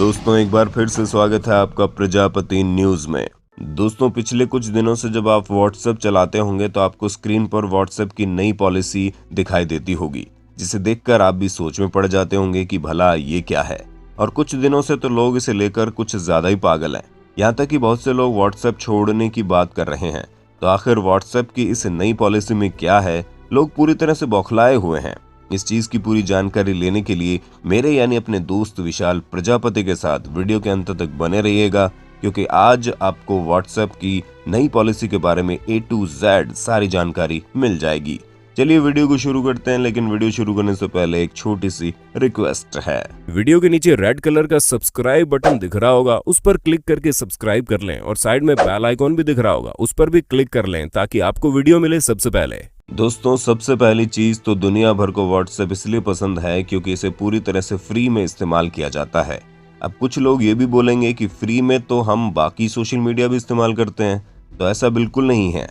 दोस्तों एक बार फिर से स्वागत है आपका प्रजापति न्यूज में। दोस्तों पिछले कुछ दिनों से जब आप व्हाट्सएप चलाते होंगे तो आपको स्क्रीन पर व्हाट्सएप की नई पॉलिसी दिखाई देती होगी, जिसे देखकर आप भी सोच में पड़ जाते होंगे कि भला ये क्या है। और कुछ दिनों से तो लोग इसे लेकर कुछ ज्यादा ही पागल हैं। यहाँ तक कि बहुत से लोग व्हाट्सएप छोड़ने की बात कर रहे हैं। तो आखिर व्हाट्सएप की इस नई पॉलिसी में क्या है, लोग पूरी तरह से बौखलाए हुए हैं। इस चीज की पूरी जानकारी लेने के लिए मेरे यानी अपने दोस्त विशाल प्रजापति के साथ वीडियो के अंत तक बने रहिएगा, क्योंकि आज आपको व्हाट्सएप की नई पॉलिसी के बारे में A to Z सारी जानकारी मिल जाएगी। चलिए वीडियो को शुरू करते हैं, लेकिन वीडियो शुरू करने से पहले एक छोटी सी रिक्वेस्ट है। वीडियो के नीचे रेड कलर का सब्सक्राइब बटन दिख रहा होगा, उस पर क्लिक करके सब्सक्राइब कर लें और साइड में बेल आइकॉन भी दिख रहा होगा, उस पर भी क्लिक कर लें ताकि आपको वीडियो मिले सबसे पहले। दोस्तों सबसे पहली चीज तो दुनिया भर को व्हाट्सएप इसलिए पसंद है क्योंकि इसे पूरी तरह से फ्री में इस्तेमाल किया जाता है। अब कुछ लोग ये भी बोलेंगे कि फ्री में तो हम बाकी सोशल मीडिया भी इस्तेमाल करते हैं, तो ऐसा बिल्कुल नहीं है।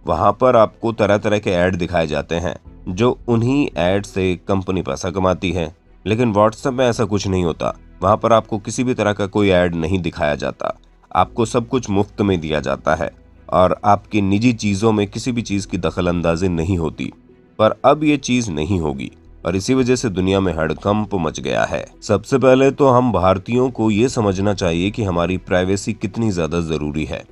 वहां पर आपको तरह तरह के ऐड दिखाए जाते हैं, जो उन्हीं ऐड से कंपनी पैसा कमाती है। लेकिन व्हाट्सएप में ऐसा कुछ नहीं होता। वहां पर आपको किसी भी तरह का कोई ऐड नहीं दिखाया जाता। आपको सब कुछ मुफ्त में दिया जाता है और आपकी निजी चीजों में किसी भी चीज की दखलंदाजी नहीं होती। पर अब ये चीज नहीं होगी और इसी वजह से दुनिया में हड़कंप मच गया है। सबसे पहले तो हम भारतीयों को ये समझना चाहिए कि हमारी प्राइवेसी कितनी ज्यादा जरूरी है,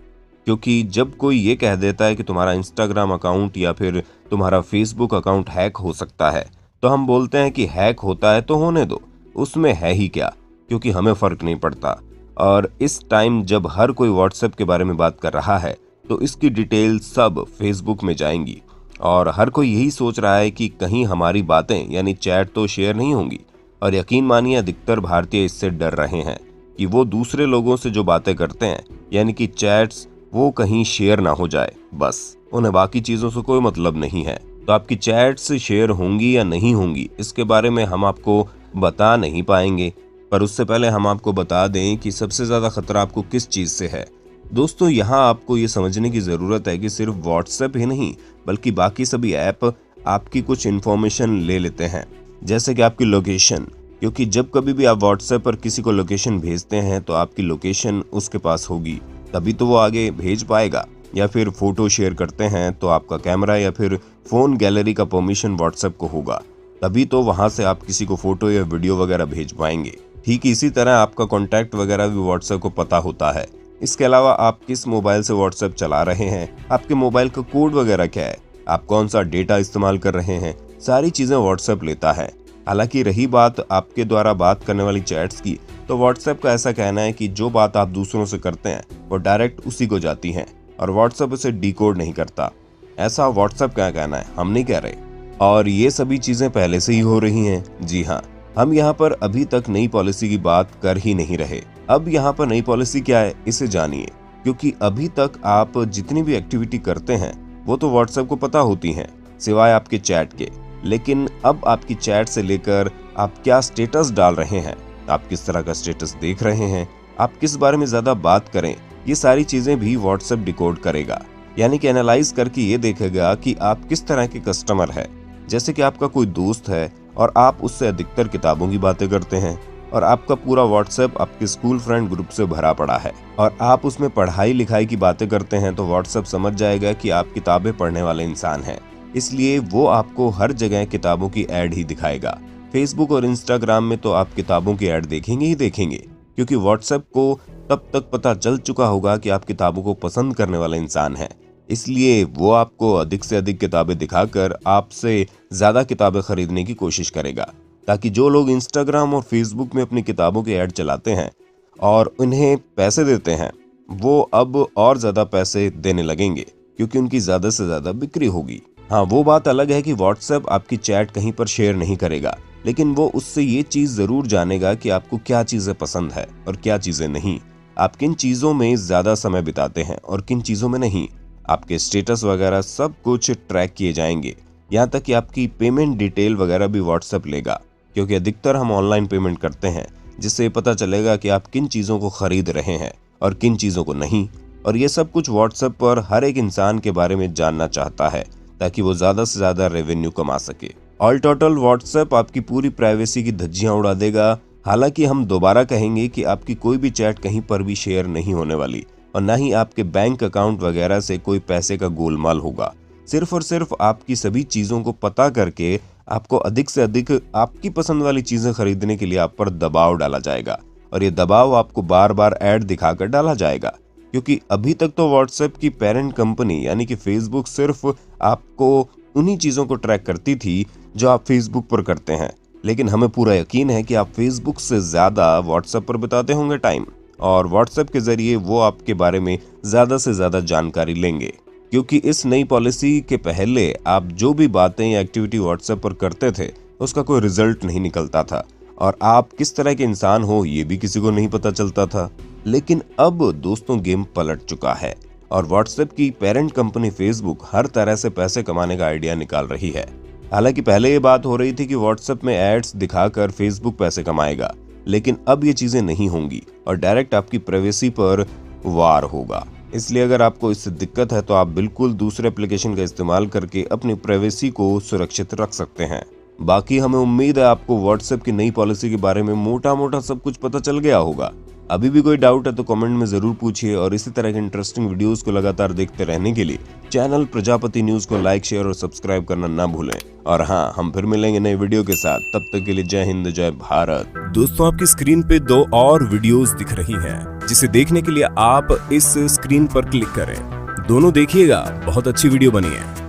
क्योंकि जब कोई ये कह देता है कि तुम्हारा इंस्टाग्राम अकाउंट या फिर तुम्हारा फेसबुक अकाउंट हैक हो सकता है, तो हम बोलते हैं कि हैक होता है तो होने दो, उसमें है ही क्या, क्योंकि हमें फर्क नहीं पड़ता। और इस टाइम जब हर कोई व्हाट्सएप के बारे में बात कर रहा है तो इसकी डिटेल सब फेसबुक में जाएंगी और हर कोई यही सोच रहा है कि कहीं हमारी बातें यानी चैट तो शेयर नहीं होंगी। और यकीन मानिए अधिकतर भारतीय इससे डर रहे हैं कि वो दूसरे लोगों से जो बातें करते हैं यानी कि चैट्स, वो कहीं शेयर ना हो जाए। बस उन्हें बाकी चीज़ों से कोई मतलब नहीं है। तो आपकी चैट्स शेयर होंगी या नहीं होंगी इसके बारे में हम आपको बता नहीं पाएंगे, पर उससे पहले हम आपको बता दें कि सबसे ज़्यादा खतरा आपको किस चीज़ से है। दोस्तों यहाँ आपको ये समझने की ज़रूरत है कि सिर्फ व्हाट्सएप ही नहीं बल्कि बाकी सभी ऐप आपकी कुछ इन्फॉर्मेशन ले लेते हैं, जैसे कि आपकी लोकेशन। क्योंकि जब कभी भी आप व्हाट्सएप पर किसी को लोकेशन भेजते हैं तो आपकी लोकेशन उसके पास होगी, तभी तो वो आगे भेज पाएगा। या फिर फोटो शेयर करते हैं तो आपका कैमरा या फिर फ़ोन गैलरी का परमिशन व्हाट्सएप को होगा, तभी तो वहाँ से आप किसी को फ़ोटो या वीडियो वगैरह भेज पाएंगे। ठीक इसी तरह आपका कॉन्टैक्ट वगैरह भी व्हाट्सएप को पता होता है। इसके अलावा आप किस मोबाइल से व्हाट्सएप चला रहे हैं, आपके मोबाइल का कोड वगैरह क्या है, आप कौन सा डेटा इस्तेमाल कर रहे हैं, सारी चीज़ें व्हाट्सएप लेता है। हालांकि रही बात आपके द्वारा बात करने वाली चैट्स की, तो व्हाट्सएप का ऐसा कहना है कि जो बात आप दूसरों से करते हैं वो डायरेक्ट उसी को जाती हैं और व्हाट्सएप उसे डिकोड नहीं करता। ऐसा व्हाट्सएप का कहना है, हम नहीं कह रहे। और ये सभी चीज़ें पहले से ही हो रही हैं। जी हाँ, हम यहाँ पर अभी तक नई पॉलिसी की बात कर ही नहीं रहे। अब यहाँ पर नई पॉलिसी क्या है इसे जानिए, क्योंकि अभी तक आप जितनी भी एक्टिविटी करते हैं वो तो व्हाट्सएप को पता होती हैं, सिवाय आपके चैट के। लेकिन अब आपकी चैट से लेकर आप क्या स्टेटस डाल रहे हैं, आप किस तरह का स्टेटस देख रहे हैं, आप किस बारे में ज्यादा बात करें, ये सारी चीजें भी व्हाट्सएप डिकोड करेगा। यानी कि एनालाइज करके ये देखेगा कि आप किस तरह के कस्टमर है। जैसे कि आपका कोई दोस्त है और आप उससे अधिकतर किताबों की बातें करते हैं और आपका पूरा व्हाट्सएप आपके स्कूल फ्रेंड ग्रुप से भरा पड़ा है और आप उसमें पढ़ाई लिखाई की बातें करते हैं, तो व्हाट्सएप समझ जाएगा कि आप किताबें पढ़ने वाले इंसान हैं। इसलिए वो आपको हर जगह किताबों की ऐड ही दिखाएगा। फेसबुक और इंस्टाग्राम में तो आप किताबों की ऐड देखेंगे ही देखेंगे, क्योंकि व्हाट्सएप को तब तक पता चल चुका होगा कि आप किताबों को पसंद करने वाले इंसान हैं। इसलिए वो आपको अधिक से अधिक किताबें दिखाकर आपसे ज़्यादा किताबें खरीदने की कोशिश करेगा, ताकि जो लोग इंस्टाग्राम और फेसबुक में अपनी किताबों के ऐड चलाते हैं और उन्हें पैसे देते हैं, वो अब और ज़्यादा पैसे देने लगेंगे, क्योंकि उनकी ज़्यादा से ज़्यादा बिक्री होगी। हाँ, वो बात अलग है कि व्हाट्सएप आपकी चैट कहीं पर शेयर नहीं करेगा, लेकिन वो उससे ये चीज़ ज़रूर जानेगा कि आपको क्या चीज़ें पसंद है और क्या चीज़ें नहीं, आप किन चीज़ों में ज़्यादा समय बिताते हैं और किन चीज़ों में नहीं। आपके स्टेटस वगैरह सब कुछ ट्रैक किए जाएंगे, यहाँ तक कि आपकी पेमेंट डिटेल वगैरह भी व्हाट्सएप लेगा, क्योंकि अधिकतर हम ऑनलाइन पेमेंट करते हैं, जिससे पता चलेगा कि आप किन चीज़ों को खरीद रहे हैं और किन चीज़ों को नहीं। और ये सब कुछ व्हाट्सएप पर हर एक इंसान के बारे में जानना चाहता है, ताकि वो ज़्यादा से ज़्यादा रेवेन्यू कमा सके। ऑल टोटल व्हाट्सएप आपकी पूरी प्राइवेसी की धज्जियाँ उड़ा देगा। हालांकि हम दोबारा कहेंगे कि आपकी कोई भी चैट कहीं पर भी शेयर नहीं होने वाली और न ही आपके बैंक अकाउंट वगैरह से कोई पैसे का गोलमाल होगा। सिर्फ और सिर्फ आपकी सभी चीज़ों को पता करके आपको अधिक से अधिक आपकी पसंद वाली चीज़ें खरीदने के लिए आप पर दबाव डाला जाएगा और ये दबाव आपको बार बार ऐड दिखाकर डाला जाएगा। क्योंकि अभी तक तो व्हाट्सएप की पेरेंट कंपनी यानी कि फेसबुक सिर्फ आपको उन्हीं चीज़ों को ट्रैक करती थी जो आप फेसबुक पर करते हैं, लेकिन हमें पूरा यकीन है कि आप फेसबुक से ज़्यादा व्हाट्सएप पर बिताते होंगे टाइम और व्हाट्सएप के ज़रिए वो आपके बारे में ज़्यादा से ज़्यादा जानकारी लेंगे। क्योंकि इस नई पॉलिसी के पहले आप जो भी बातें या एक्टिविटी व्हाट्सएप पर करते थे उसका कोई रिजल्ट नहीं निकलता था और आप किस तरह के इंसान हो ये भी किसी को नहीं पता चलता था। लेकिन अब दोस्तों गेम पलट चुका है और व्हाट्सएप की पेरेंट कंपनी फेसबुक हर तरह से पैसे कमाने का आइडिया निकाल रही है। हालांकि पहले ये बात हो रही थी कि व्हाट्सएप में एड्स दिखाकर फेसबुक पैसे कमाएगा, लेकिन अब ये चीजें नहीं होंगी और डायरेक्ट आपकी प्राइवेसी पर वार होगा। इसलिए अगर आपको इससे दिक्कत है तो आप बिल्कुल दूसरे एप्लीकेशन का इस्तेमाल करके अपनी प्राइवेसी को सुरक्षित रख सकते हैं। बाकी हमें उम्मीद है आपको व्हाट्सएप की नई पॉलिसी के बारे में मोटा मोटा सब कुछ पता चल गया होगा। अभी भी कोई डाउट है तो कमेंट में जरूर पूछिए और इसी तरह के इंटरेस्टिंग वीडियोस को लगातार देखते रहने के लिए चैनल प्रजापति न्यूज को लाइक, शेयर और सब्सक्राइब करना ना भूलें। और हाँ, हम फिर मिलेंगे नए वीडियो के साथ, तब तक के लिए जय हिंद जय भारत। दोस्तों आपकी स्क्रीन पे 2 और वीडियोस दिख रही हैं, जिसे देखने के लिए आप इस स्क्रीन पर क्लिक करें। दोनों देखिएगा, बहुत अच्छी वीडियो बनी है।